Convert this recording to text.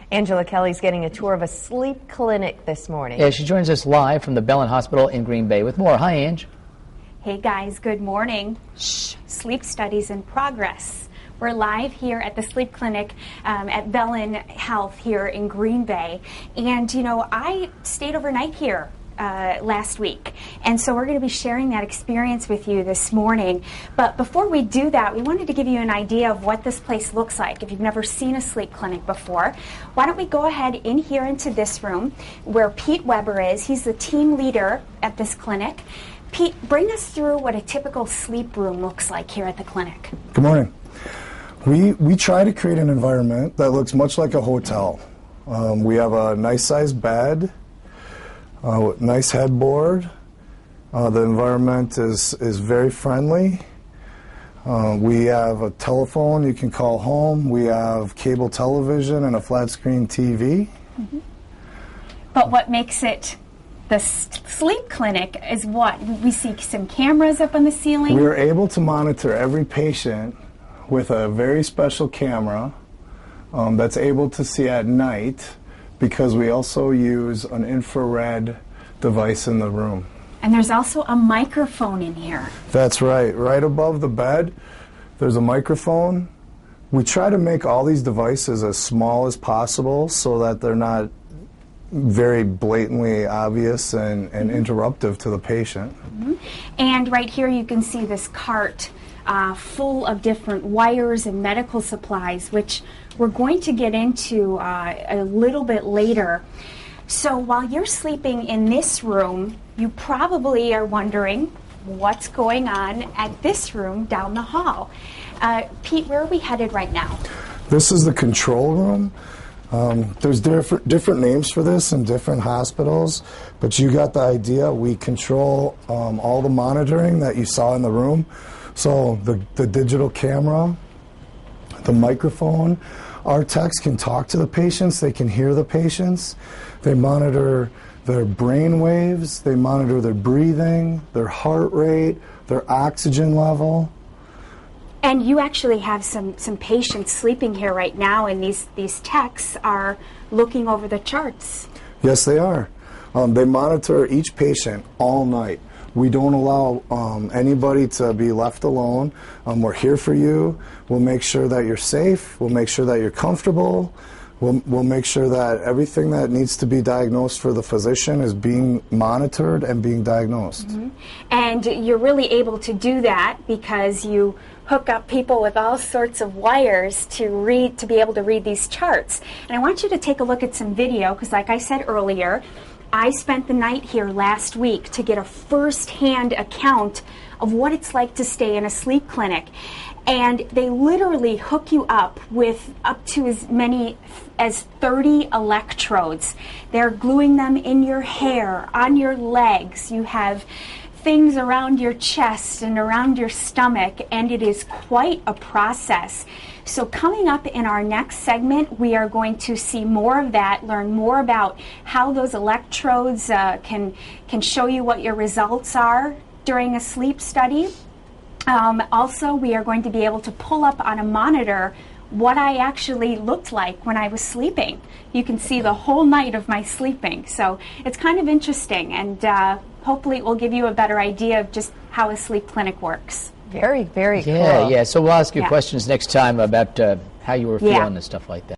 Angela Kelly's getting a tour of a sleep clinic this morning. Yeah, she joins us live from the Bellin Hospital in Green Bay with more. Hi, Ange. Hey guys, good morning. Shh, sleep studies in progress. We're live here at the sleep clinic at Bellin Health here in Green Bay. And you know, I stayed overnight here last week, and so we're going to be sharing that experience with you this morning. But before we do that, we wanted to give you an idea of what this place looks like. If you've never seen a sleep clinic before, why don't we go ahead in here into this room where Pete Weber is. He's the team leader at this clinic. Pete, bring us through what a typical sleep room looks like here at the clinic. Good morning. We try to create an environment that looks much like a hotel. We have a nice sized bed, nice headboard. The environment is very friendly. We have a telephone you can call home. We have cable television and a flat screen TV. Mm-hmm. But what makes it the sleep clinic is what? We see some cameras up on the ceiling. We are able to monitor every patient with a very special camera that's able to see at night, because we also use an infrared device in the room. And there's also a microphone in here. That's right. Right above the bed, there's a microphone. We try to make all these devices as small as possible so that they're not very blatantly obvious and interruptive to the patient. Mm-hmm. And right here you can see this cart full of different wires and medical supplies, which we're going to get into a little bit later. So while you're sleeping in this room, you probably are wondering what's going on at this room down the hall. Pete, where are we headed right now? This is the control room. There's different names for this in different hospitals, but you got the idea. We control all the monitoring that you saw in the room. So the digital camera, the microphone, our techs can talk to the patients, they can hear the patients, they monitor their brain waves, they monitor their breathing, their heart rate, their oxygen level. And you actually have some patients sleeping here right now, and these techs are looking over the charts. Yes, they are. They monitor each patient all night. We don't allow anybody to be left alone. We're here for you. We'll make sure that you're safe. We'll make sure that you're comfortable. We'll make sure that everything that needs to be diagnosed for the physician is being monitored and being diagnosed. Mm-hmm. And you're really able to do that because you hook up people with all sorts of wires to be able to read these charts. And I want you to take a look at some video, because like I said earlier, I spent the night here last week to get a first-hand account of what it's like to stay in a sleep clinic. And they literally hook you up with up to as many as 30 electrodes. They're gluing them in your hair, on your legs. You have things around your chest and around your stomach, and it is quite a process. So coming up in our next segment, we are going to see more of that, learn more about how those electrodes can show you what your results are during a sleep study. Also, we are going to be able to pull up on a monitor what I actually looked like when I was sleeping. You can see the whole night of my sleeping. So it's kind of interesting, and hopefully it will give you a better idea of just how a sleep clinic works. Very, very cool. Yeah. So we'll ask you questions next time about how you were feeling and stuff like that.